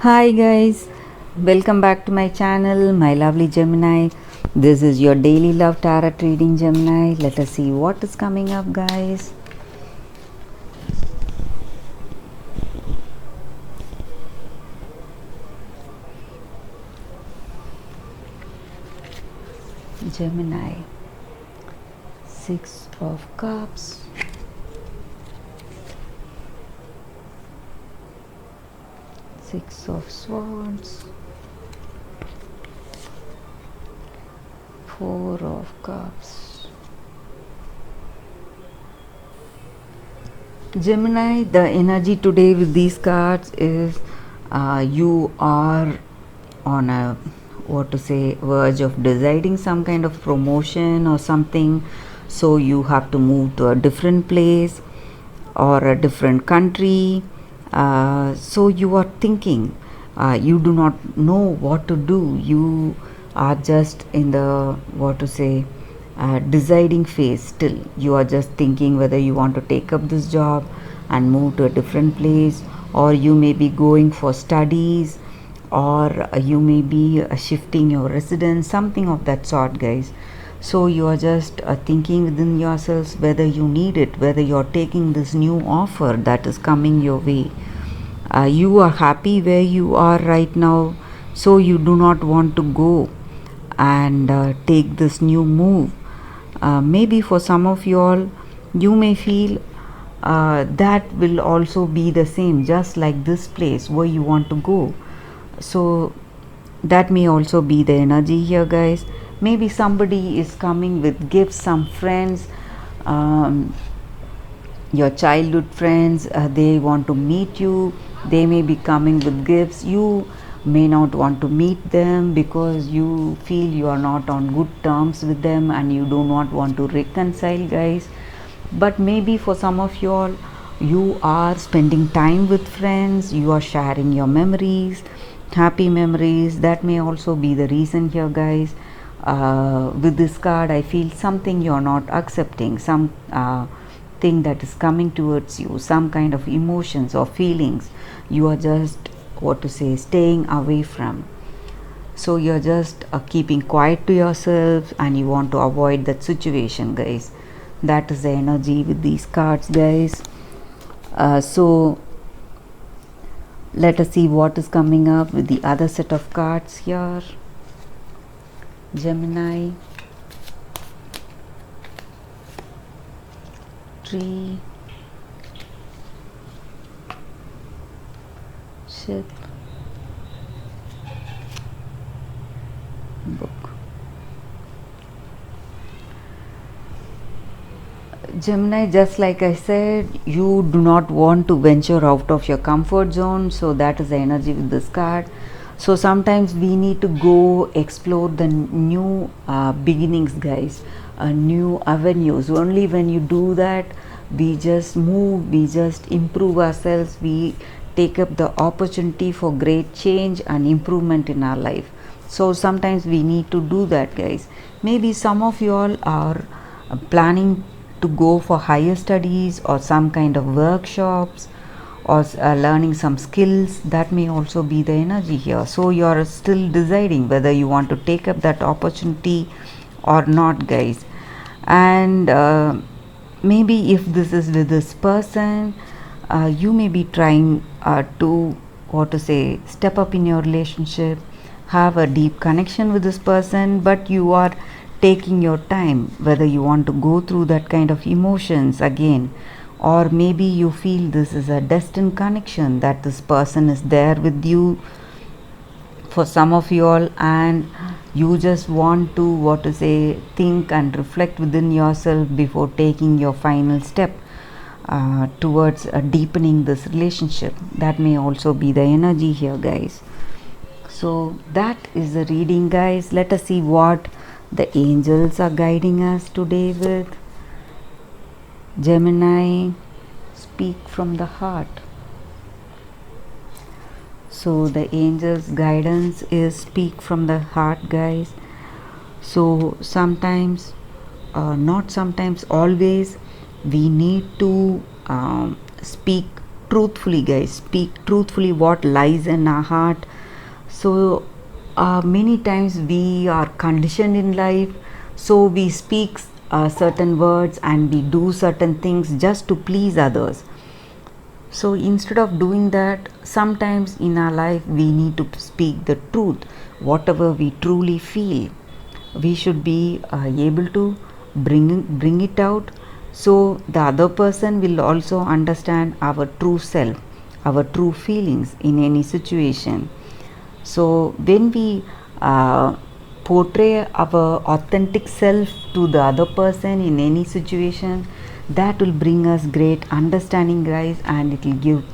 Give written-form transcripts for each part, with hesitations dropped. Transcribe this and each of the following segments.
Hi guys, welcome back to my channel, my lovely Gemini. This is your daily love tarot reading, Gemini. Let us see what is coming up, guys. Gemini, Six of Cups, Six of Swords, Four of Cups. Gemini, the energy today with these cards is you are on a verge of deciding some kind of promotion or something, so you have to move to a different place or a different country. So you are thinking, you do not know what to do. You are just in the deciding phase. Still you are just thinking whether you want to take up this job and move to a different place, or you may be going for studies, or you may be shifting your residence, something of that sort, guys. So you are just thinking within yourselves whether you need it, whether you're taking this new offer that is coming your way. You are happy where you are right now, so you do not want to go and take this new move. Maybe for some of you all, you may feel that will also be the same, just like this place where you want to go. So that may also be the energy here, guys. Maybe somebody is coming with gifts, some friends, your childhood friends, they want to meet you. They may be coming with gifts. You may not want to meet them because you feel you are not on good terms with them and you do not want to reconcile, guys. But maybe for some of you all, you are spending time with friends, you are sharing your memories, happy memories. That may also be the reason here, guys. With this card, I feel something you're not accepting, some thing that is coming towards you, some kind of emotions or feelings you are just staying away from. So you're just keeping quiet to yourself and you want to avoid that situation, guys. That is the energy with these cards, guys. So let us see what is coming up with the other set of cards here, Gemini. Tree, ship, book. Gemini, just like I said, you do not want to venture out of your comfort zone, so that is the energy with this card. So sometimes we need to go explore the new beginnings, guys, new avenues. Only when you do that, we just move, we just improve ourselves, we take up the opportunity for great change and improvement in our life. So sometimes we need to do that, guys. Maybe some of you all are planning to go for higher studies or some kind of workshops or learning some skills. That may also be the energy here. So you are still deciding whether you want to take up that opportunity or not, guys. And maybe if this is with this person, you may be trying to step up in your relationship, have a deep connection with this person, but you are taking your time whether you want to go through that kind of emotions again, or maybe you feel this is a destined connection, that this person is there with you for some of you all, and you just want to think and reflect within yourself before taking your final step towards deepening this relationship. That may also be the energy here, guys. So that is the reading, guys. Let us see what the angels are guiding us today with. Gemini, speak from the heart. So the angels guidance is speak from the heart, guys. So sometimes, not sometimes, always we need to speak truthfully, guys. Speak truthfully what lies in our heart. So many times we are conditioned in life, so we speak certain words and we do certain things just to please others. So instead of doing that, sometimes in our life we need to speak the truth, whatever we truly feel. We should be able to bring it out, so the other person will also understand our true self, our true feelings in any situation. So when we portray our authentic self to the other person in any situation, that will bring us great understanding, guys, and it will give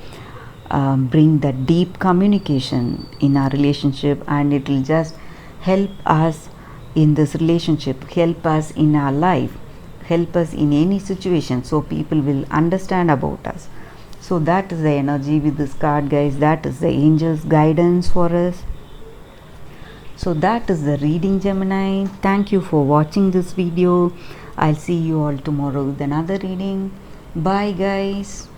bring that deep communication in our relationship, and it will just help us in this relationship, help us in our life, help us in any situation, so people will understand about us. So that is the energy with this card, guys. That is the angels guidance for us. So that is the reading, Gemini. Thank you for watching this video. I'll see you all tomorrow with another reading. Bye, guys.